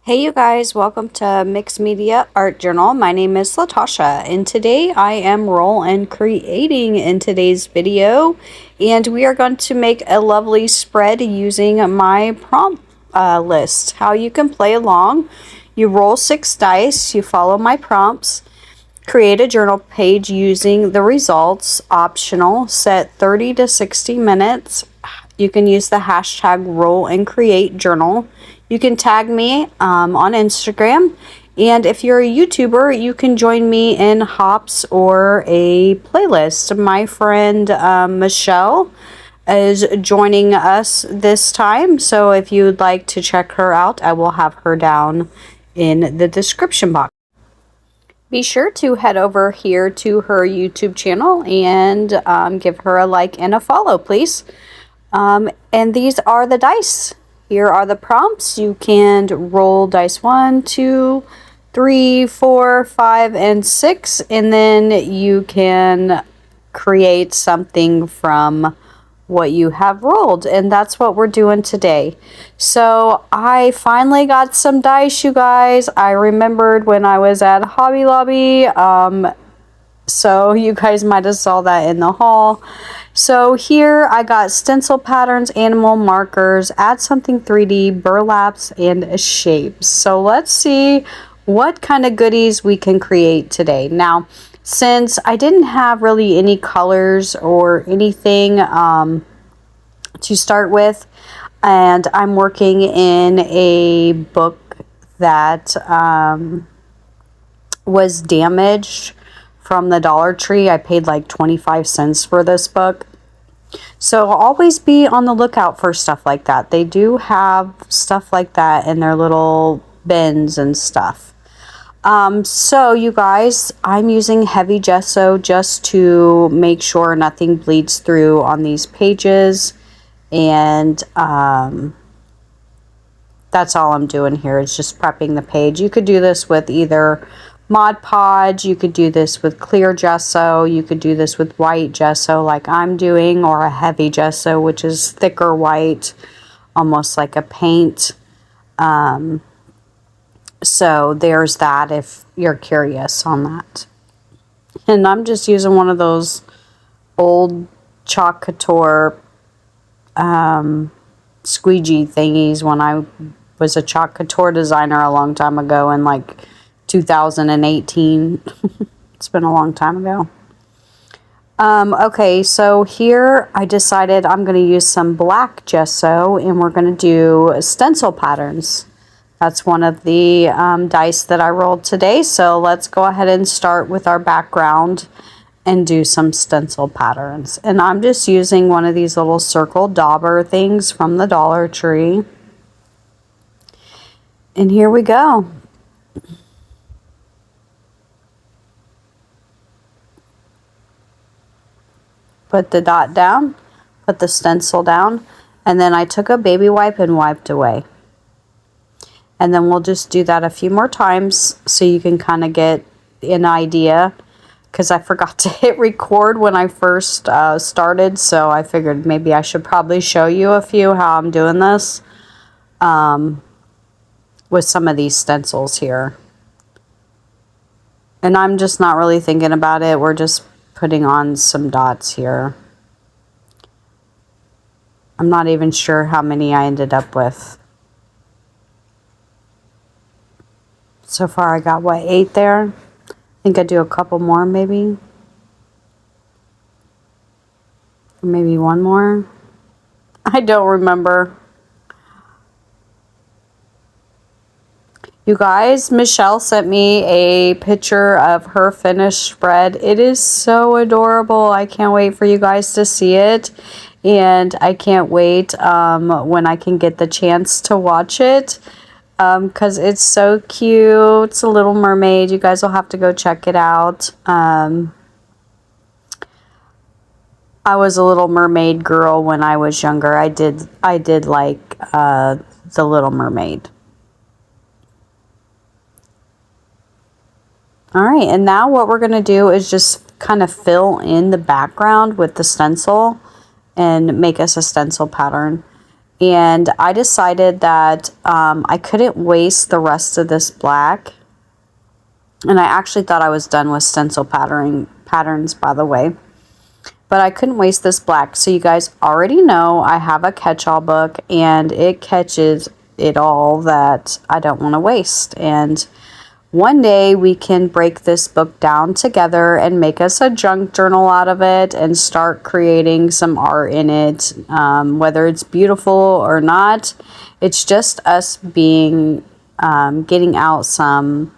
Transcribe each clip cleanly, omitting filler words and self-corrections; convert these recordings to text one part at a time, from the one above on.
Hey you guys, welcome to Mixed Media Art Journal. My name is Latasha and today I am roll and creating in today's video, and we are going to make a lovely spread using my prompt list. How you can play along: you roll 6 dice, you follow my prompts, create a journal page using the results, optional, set 30 to 60 minutes. You can use the hashtag roll and create journal. You can tag me on Instagram. And if you're a YouTuber, you can join me in Hops or a playlist. My friend Michelle is joining us this time. So if you'd like to check her out, I will have her down in the description box. Be sure to head over here to her YouTube channel and give her a like and a follow, please. And these are the dice. Here are the prompts. You can roll dice 1, 2, 3, 4, 5, and 6, and then you can create something from what you have rolled, and that's what we're doing today. So I finally got some dice, you guys. I remembered when I was at Hobby Lobby, so you guys might have saw that in the haul. So here I got stencil patterns, animal markers, add something 3D, burlaps, and shapes. So let's see what kind of goodies we can create today. Now, since I didn't have really any colors or anything to start with, and I'm working in a book that was damaged from the Dollar Tree. I paid like 25 cents for this book. So always be on the lookout for stuff like that. They do have stuff like that in their little bins and stuff. So you guys, I'm using heavy gesso just to make sure nothing bleeds through on these pages. And that's all I'm doing here, is just prepping the page. You could do this with either Mod Podge, you could do this with clear gesso, you could do this with white gesso like I'm doing, or a heavy gesso, which is thicker white, almost like a paint. So there's that if you're curious on that. And I'm just using one of those old Chalk Couture squeegee thingies when I was a Chalk Couture designer a long time ago in like 2018. It's been a long time ago. Okay, so here I decided I'm going to use some black gesso and we're going to do stencil patterns. That's one of the dice that I rolled today. So let's go ahead and start with our background and do some stencil patterns. And I'm just using one of these little circle dauber things from the Dollar Tree. And here we go. Put the dot down, put the stencil down, and then I took a baby wipe and wiped away. And then we'll just do that a few more times so you can kind of get an idea, because I forgot to hit record when I first started, so I figured maybe I should probably show you a few how I'm doing this with some of these stencils here. And I'm just not really thinking about it. We're just putting on some dots here. I'm not even sure how many I ended up with. So far I got, what, 8 there? I think I'd do a couple more maybe. Maybe one more. I don't remember. You guys, Michelle sent me a picture of her finished spread. It is so adorable. I can't wait for you guys to see it. And I can't wait when I can get the chance to watch it. Because it's so cute. It's a Little Mermaid. You guys will have to go check it out. I was a Little Mermaid girl when I was younger. I did like the Little Mermaid. All right, and now what we're going to do is just kind of fill in the background with the stencil and make us a stencil pattern. And I decided that I couldn't waste the rest of this black. And I actually thought I was done with stencil patterns, by the way. But I couldn't waste this black. So you guys already know I have a catch-all book, and it catches it all that I don't want to waste. And one day we can break this book down together and make us a junk journal out of it and start creating some art in it. Whether it's beautiful or not, it's just us being, getting out some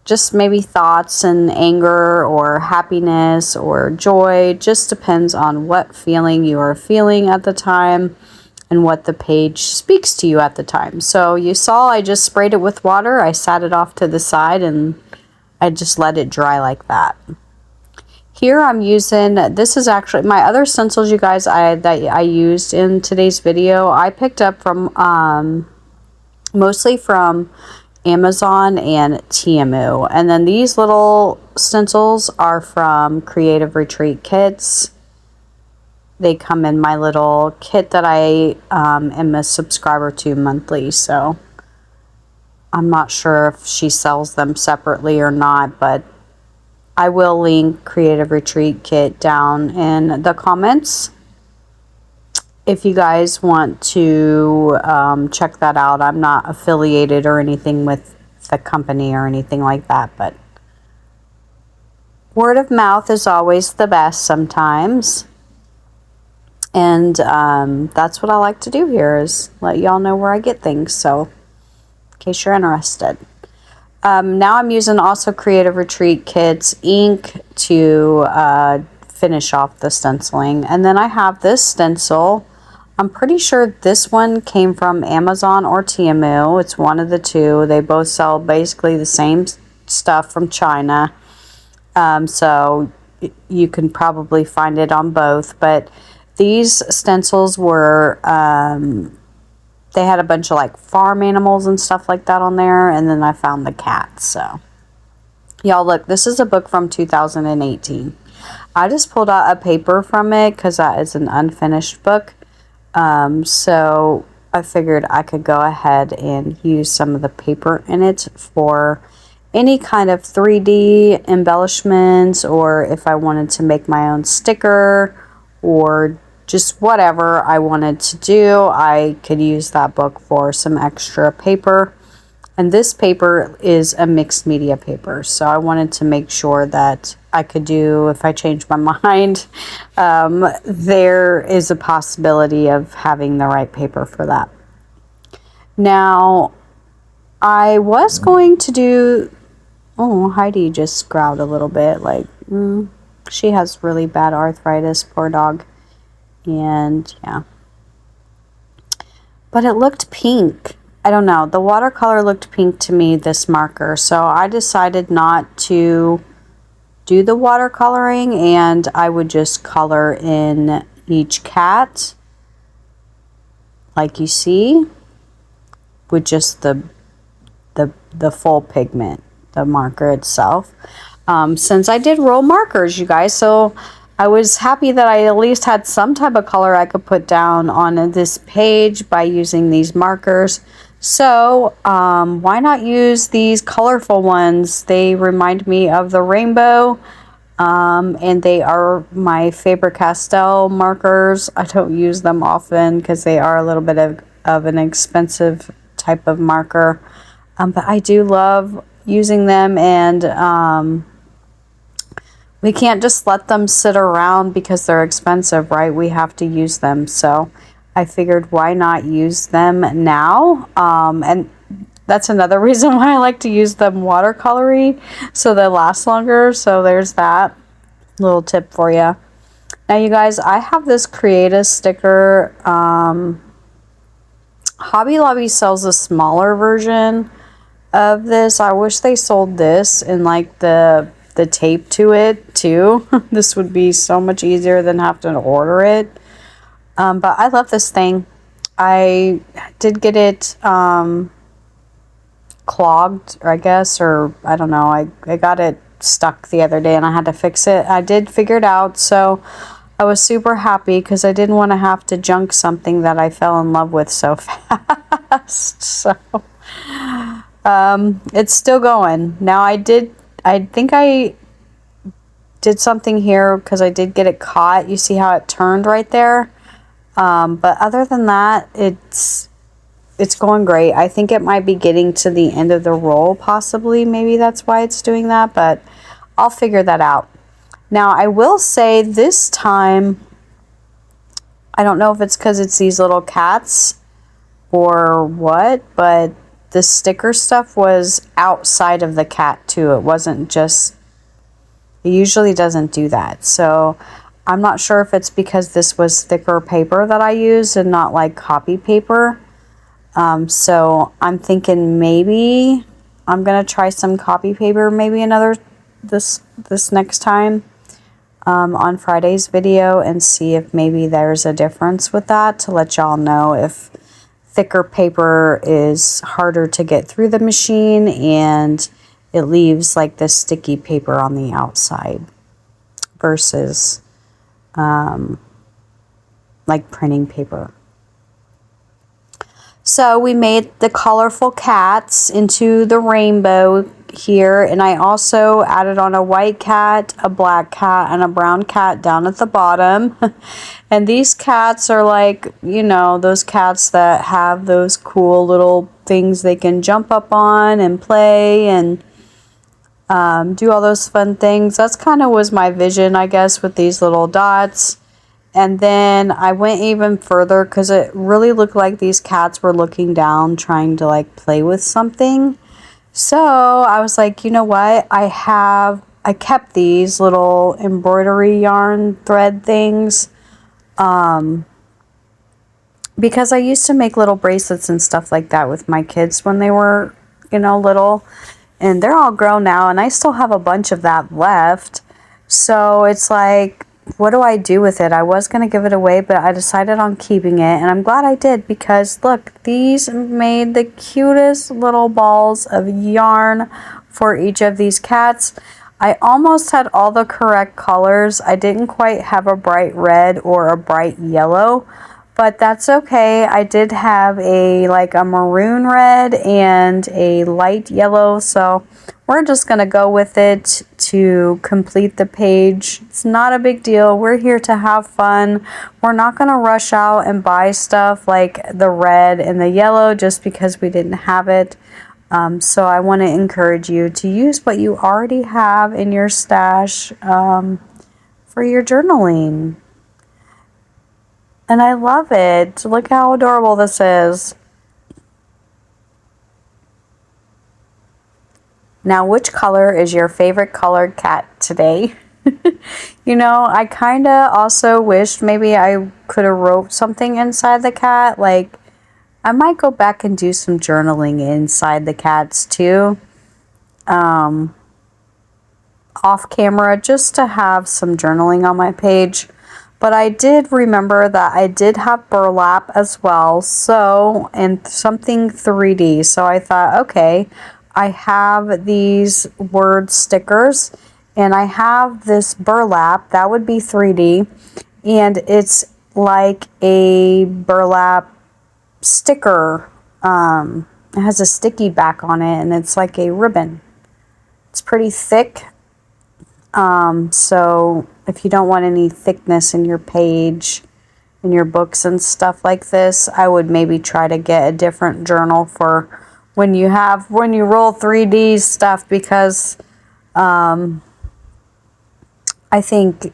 just maybe thoughts and anger or happiness or joy. Just depends on what feeling you are feeling at the time and what the page speaks to you at the time. So you saw I just sprayed it with water. I sat it off to the side and I just let it dry like that. Here I'm using, this is actually my other stencils, you guys, that I used in today's video. I picked up from mostly from Amazon and Temu. And then these little stencils are from Creative Retreat Kits. They come in my little kit that I am a subscriber to monthly, so I'm not sure if she sells them separately or not, but I will link Creative Retreat Kit down in the comments if you guys want to check that out. I'm not affiliated or anything with the company or anything like that, but word of mouth is always the best sometimes. And that's what I like to do here, is let y'all know where I get things. So in case you're interested. Now I'm using also Creative Retreat Kits ink to finish off the stenciling. And then I have this stencil. I'm pretty sure this one came from Amazon or Temu. It's one of the two. They both sell basically the same stuff from China. So you can probably find it on both. But these stencils were, they had a bunch of like farm animals and stuff like that on there. And then I found the cat. So y'all look, this is a book from 2018. I just pulled out a paper from it because that is an unfinished book. So I figured I could go ahead and use some of the paper in it for any kind of 3D embellishments, or if I wanted to make my own sticker or just whatever I wanted to do, I could use that book for some extra paper. And this paper is a mixed media paper, so I wanted to make sure that I could do, if I change my mind, there is a possibility of having the right paper for that. Now, I was going to do, oh, Heidi just growled a little bit, like, she has really bad arthritis, poor dog. And yeah, but it looked pink. I don't know, the watercolor looked pink to me, this marker, so I decided not to do the watercoloring, and I would just color in each cat like you see with just the full pigment, the marker itself. Since I did roll markers, you guys, so I was happy that I at least had some type of color I could put down on this page by using these markers. So why not use these colorful ones? They remind me of the rainbow, and they are my Faber-Castell markers. I don't use them often because they are a little bit of an expensive type of marker, but I do love using them, and we can't just let them sit around because they're expensive, right? We have to use them. So I figured, why not use them now? And that's another reason why I like to use them watercolory, so they last longer. So there's that little tip for you. Now, you guys, I have this Creative sticker. Hobby Lobby sells a smaller version of this. I wish they sold this in like the tape to it too. This would be so much easier than having to order it. But I love this thing. I did get it clogged, I guess, or I don't know. I got it stuck the other day and I had to fix it. I did figure it out, so I was super happy because I didn't want to have to junk something that I fell in love with so fast. So it's still going. Now I think I did something here because I did get it caught. You see how it turned right there? But other than that, it's going great. I think it might be getting to the end of the roll, possibly. Maybe that's why it's doing that, but I'll figure that out. Now, I will say this time, I don't know if it's because it's these little cats or what, but the sticker stuff was outside of the cat too. It wasn't just, it usually doesn't do that. So I'm not sure if it's because this was thicker paper that I used and not like copy paper. So I'm thinking maybe I'm going to try some copy paper, maybe this next time. On Friday's video and see if maybe there's a difference with that, to let y'all know if thicker paper is harder to get through the machine and it leaves like this sticky paper on the outside versus like printing paper. So we made the colorful cats into the rainbow here, and I also added on a white cat, a black cat, and a brown cat down at the bottom. And these cats are like, you know, those cats that have those cool little things they can jump up on and play and do all those fun things. That's kind of was my vision, I guess, with these little dots. And then I went even further because it really looked like these cats were looking down trying to like play with something. So I was like, you know what? I kept these little embroidery yarn thread things because I used to make little bracelets and stuff like that with my kids when they were, you know, little. And they're all grown now and I still have a bunch of that left. So it's like, what do I do with it? I was going to give it away, but I decided on keeping it. And I'm glad I did because look, these made the cutest little balls of yarn for each of these cats. I almost had all the correct colors. I didn't quite have a bright red or a bright yellow, but that's okay. I did have a maroon red and a light yellow. So we're just going to go with it to complete the page. It's not a big deal. We're here to have fun. We're not going to rush out and buy stuff like the red and the yellow just because we didn't have it. So I want to encourage you to use what you already have in your stash for your journaling. And I love it. Look how adorable this is. Now, which color is your favorite colored cat today? You know, I kind of also wished maybe I could have wrote something inside the cat. Like, I might go back and do some journaling inside the cats too. Off camera, just to have some journaling on my page. But I did remember that I did have burlap as well. So, and something 3D. So I thought, okay, I have these word stickers and I have this burlap that would be 3D, and it's like a burlap sticker. It has a sticky back on it and it's like a ribbon. It's pretty thick. So if you don't want any thickness in your page, in your books and stuff like this, I would maybe try to get a different journal for when you roll 3D stuff, because I think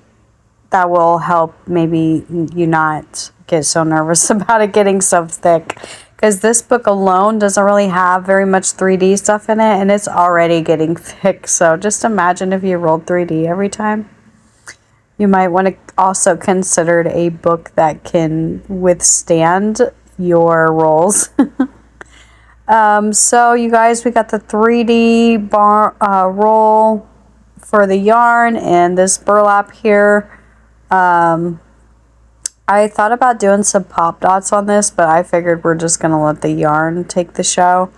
that will help maybe you not get so nervous about it getting so thick, because this book alone doesn't really have very much 3D stuff in it and it's already getting thick. So just imagine if you rolled 3D every time. You might want to also consider a book that can withstand your rolls. So you guys, we got the 3D roll for the yarn and this burlap here. I thought about doing some pop dots on this, but I figured we're just going to let the yarn take the show.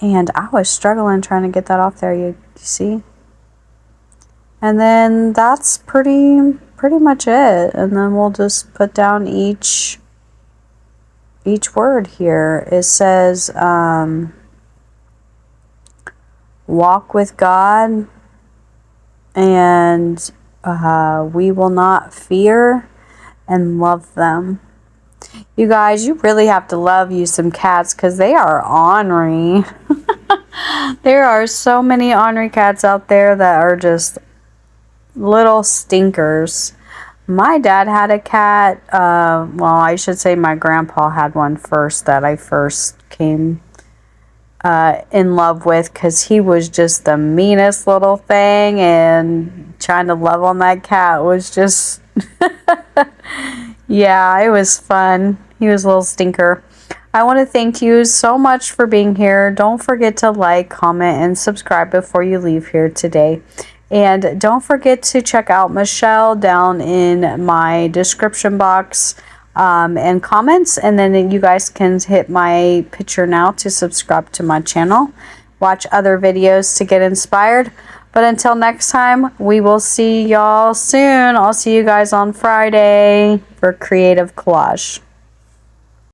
And I was struggling trying to get that off there, you see? And then that's pretty pretty much it. And then we'll just put down each word here. It says, walk with God, and we will not fear, and love them. You guys, you really have to love you some cats because they are ornery. There are so many ornery cats out there that are just little stinkers. My dad had a cat. Well, I should say my grandpa had one first that I first came in love with, because he was just the meanest little thing, and trying to love on that cat was just yeah, it was fun. He was a little stinker. I want to thank you so much for being here. Don't forget to like, comment, and subscribe before you leave here today. And don't forget to check out Michelle down in my description box and comments. And then you guys can hit my picture now to subscribe to my channel. Watch other videos to get inspired. But until next time, we will see y'all soon. I'll see you guys on Friday for Creative Collage.